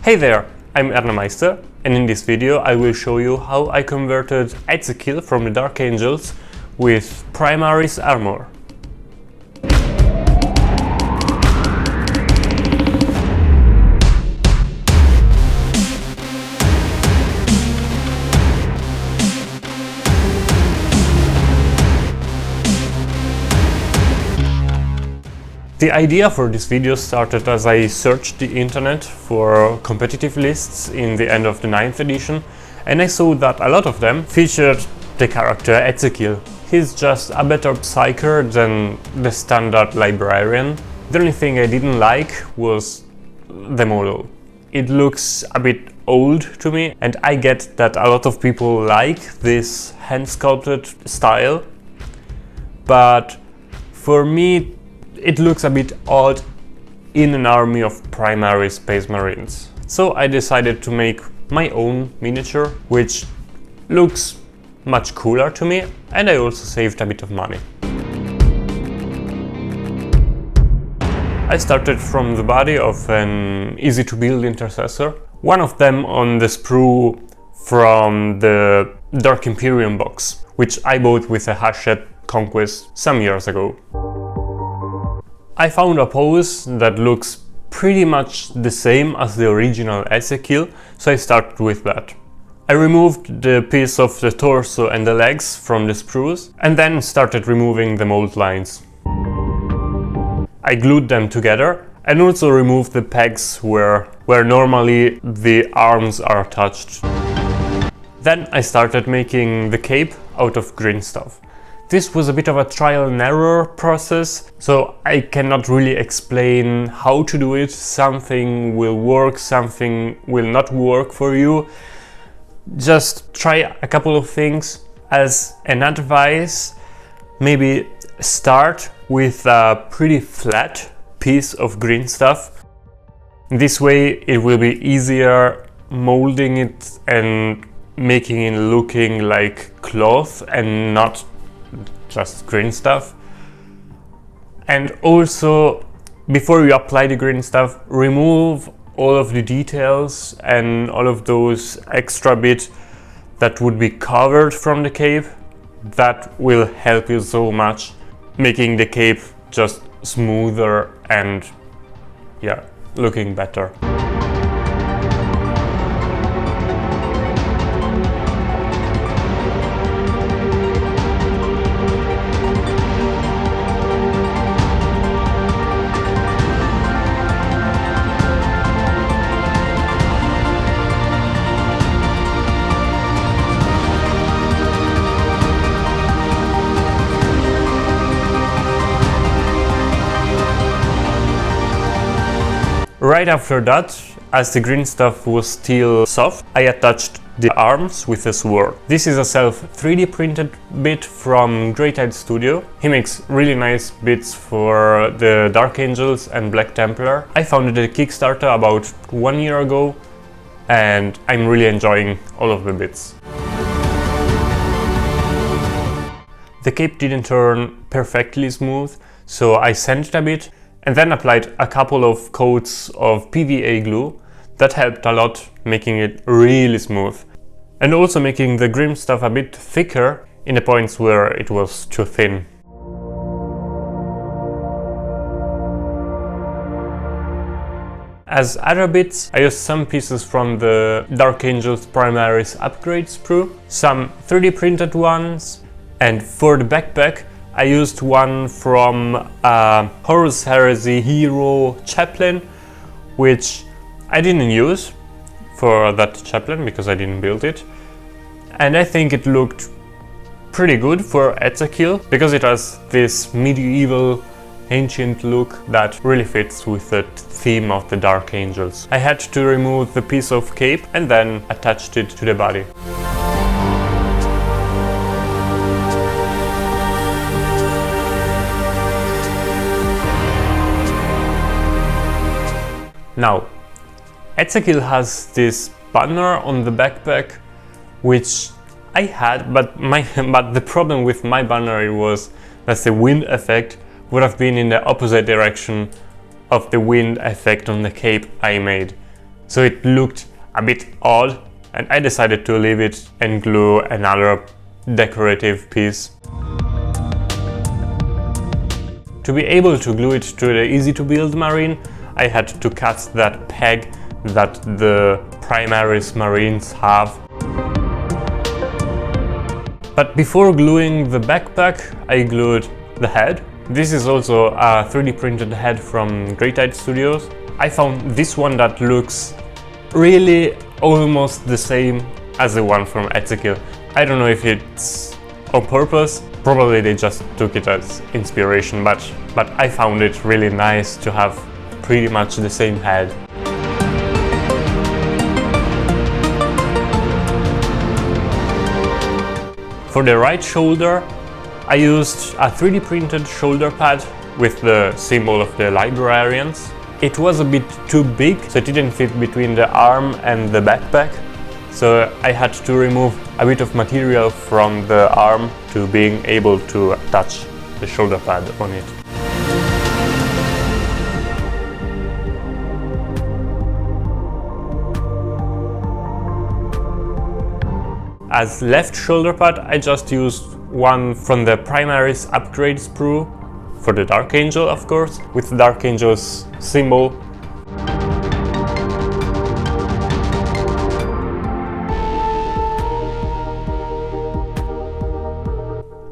Hey there, I'm Master, and in this video I will show you how I converted Ezekiel from the Dark Angels with Primaris armor. The idea for this video started as I searched the internet for competitive lists in the end of the 9th edition, and I saw that a lot of them featured the character Ezekiel. He's just a better psyker than the standard librarian. The only thing I didn't like was the model. It looks a bit old to me, and I get that a lot of people like this hand-sculpted style, but for me it looks a bit odd in an army of Primaris Space Marines. So I decided to make my own miniature, which looks much cooler to me, and I also saved a bit of money. I started from the body of an easy to build intercessor, one of them on the sprue from the Dark Imperium box, which I bought with a Hashed Conquest some years ago. I found a pose that looks pretty much the same as the original Ezekiel, so I started with that. I removed the piece of the torso and the legs from the sprues, and then started removing the mold lines. I glued them together and also removed the pegs where normally the arms are attached. Then I started making the cape out of green stuff. This was a bit of a trial and error process, so I cannot really explain how to do it. Something will work, something will not work for you. Just try a couple of things. As an advice, maybe start with a pretty flat piece of green stuff. This way it will be easier molding it and making it looking like cloth and not just green stuff. And also, before you apply the green stuff, remove all of the details and all of those extra bits that would be covered from the cape. That will help you so much, making the cape just smoother and yeah, looking better. Right after that, as the green stuff was still soft, I attached the arms with a sword. This is a self 3D printed bit from Greytide Studio. He makes really nice bits for the Dark Angels and Black Templar. I founded a Kickstarter about 1 year ago, and I'm really enjoying all of the bits. The cape didn't turn perfectly smooth, so I sanded a bit and then applied a couple of coats of PVA glue. That helped a lot, making it really smooth. And also making the green stuff a bit thicker in the points where it was too thin. As other bits, I used some pieces from the Dark Angels Primaris upgrade sprue, some 3D printed ones, and for the backpack I used one from Horus Heresy Hero Chaplain, which I didn't use for that chaplain because I didn't build it. And I think it looked pretty good for Ezekiel because it has this medieval ancient look that really fits with the theme of the Dark Angels. I had to remove the piece of cape and then attached it to the body. Now, Ezekiel has this banner on the backpack, which I had, but the problem with my banner was that the wind effect would have been in the opposite direction of the wind effect on the cape I made. so it looked a bit odd, and I decided to leave it and glue another decorative piece. To be able to glue it to the easy to build marine, I had to cut that peg that the Primaris marines have. But before gluing the backpack, I glued the head. This is also a 3D printed head from Great Tide Studios. I found this one that looks really almost the same as the one from Ezekiel. I don't know if it's on purpose, probably they just took it as inspiration, but I found it really nice to have pretty much the same head. For the right shoulder, I used a 3D printed shoulder pad with the symbol of the librarians. It was a bit too big, so it didn't fit between the arm and the backpack. So I had to remove a bit of material from the arm to being able to attach the shoulder pad on it. As left shoulder pad, I just used one from the Primaris upgrade sprue for the Dark Angel, of course, with the Dark Angel's symbol.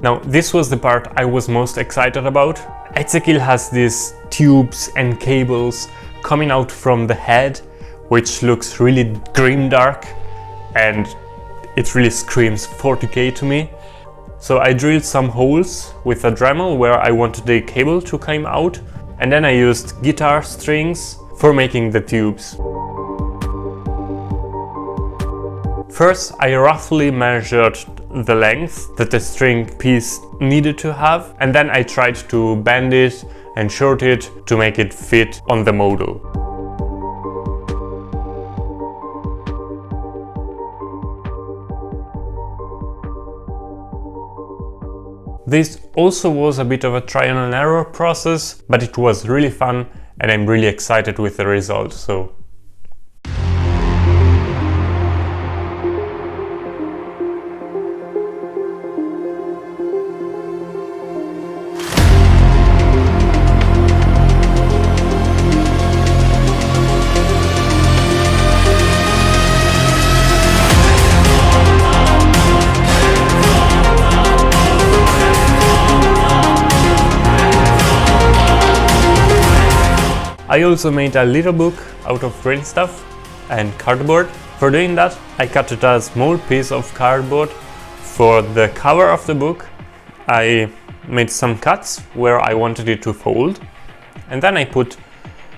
Now, this was the part I was most excited about. Ezekiel has these tubes and cables coming out from the head, which looks really grimdark, and it really screams 40k to me. So I drilled some holes with a Dremel where I wanted the cable to come out, and then I used guitar strings for making the tubes. First, I roughly measured the length that the string piece needed to have, and then I tried to bend it and short it to make it fit on the model. This also was a bit of a trial and error process, but it was really fun and I'm really excited with the result. I also made a little book out of green stuff and cardboard. For doing that, I cut a small piece of cardboard for the cover of the book. I made some cuts where I wanted it to fold, and then I put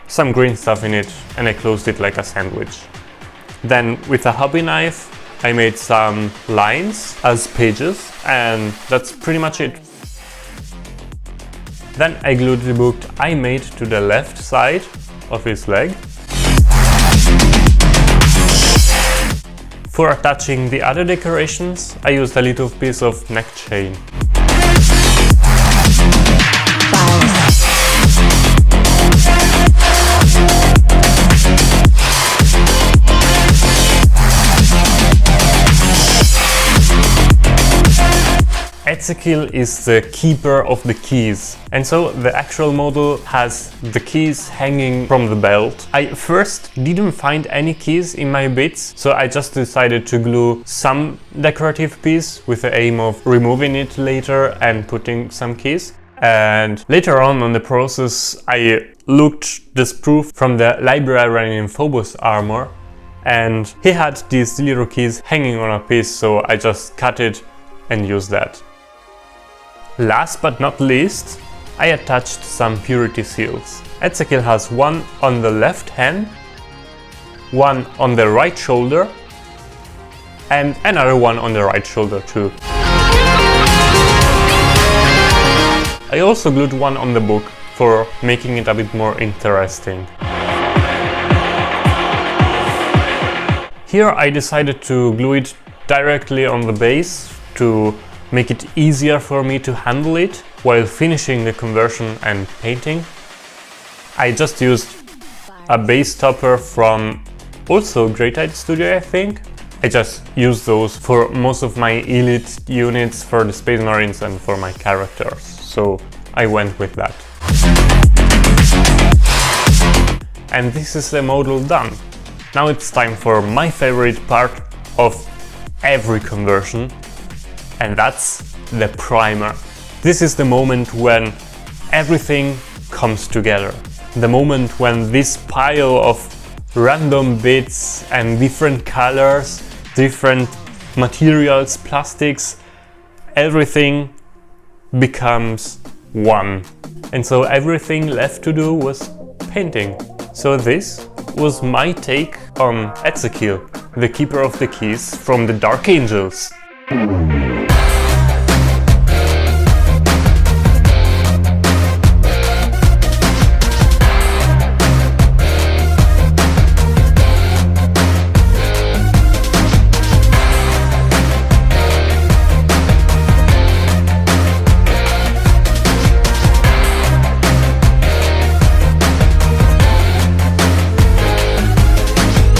some green stuff in it and I closed it like a sandwich. Then with a hobby knife, I made some lines as pages, and that's pretty much it. Then I glued the book I made to the left side of his leg. For attaching the other decorations, I used a little piece of neck chain. Ezekiel is the keeper of the keys, and so the actual model has the keys hanging from the belt. I first didn't find any keys in my bits, so I just decided to glue some decorative piece with the aim of removing it later and putting some keys. And later on the process, I looked the sprue from the Librarian Phobos armor, and he had these little keys hanging on a piece, so I just cut it and used that. Last but not least, I attached some purity seals. Ezekiel has one on the left hand, one on the right shoulder, and another one on the right shoulder too. I also glued one on the book for making it a bit more interesting. Here I decided to glue it directly on the base to make it easier for me to handle it while finishing the conversion and painting. I just used a base topper from also Great Height Studio, I think. I just use those for most of my elite units, for the Space Marines and for my characters, so I went with that. And this is the model done. Now it's time for my favorite part of every conversion, and that's the primer. This is the moment when everything comes together. The moment when this pile of random bits and different colors, different materials, plastics, everything becomes one. And so everything left to do was painting. So this was my take on Ezekiel, the Keeper of the Keys from the Dark Angels.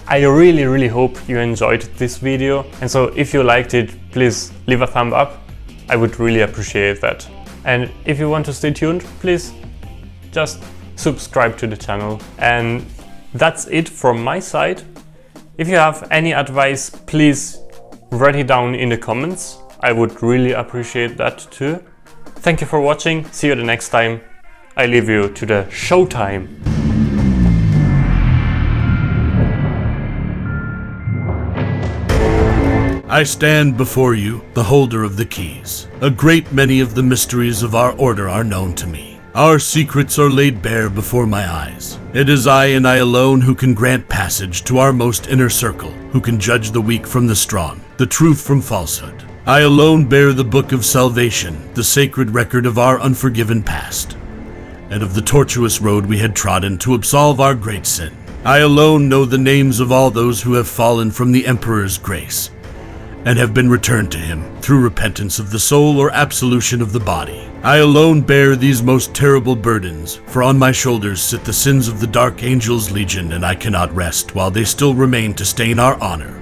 I really hope you enjoyed this video, and so if you liked it, please leave a thumb up. I would really appreciate that. And if you want to stay tuned, please just subscribe to the channel. And that's it from my side. If you have any advice, please write it down in the comments. I would really appreciate that too. Thank you for watching. See you the next time. I leave you to the showtime. I stand before you, the holder of the keys. A great many of the mysteries of our order are known to me. Our secrets are laid bare before my eyes. It is I and I alone who can grant passage to our most inner circle, who can judge the weak from the strong, the truth from falsehood. I alone bear the book of salvation, the sacred record of our unforgiven past, and of the tortuous road we had trodden to absolve our great sin. I alone know the names of all those who have fallen from the Emperor's grace, and have been returned to him through repentance of the soul or absolution of the body. I alone bear these most terrible burdens, for on my shoulders sit the sins of the Dark Angels Legion, and I cannot rest while they still remain to stain our honor.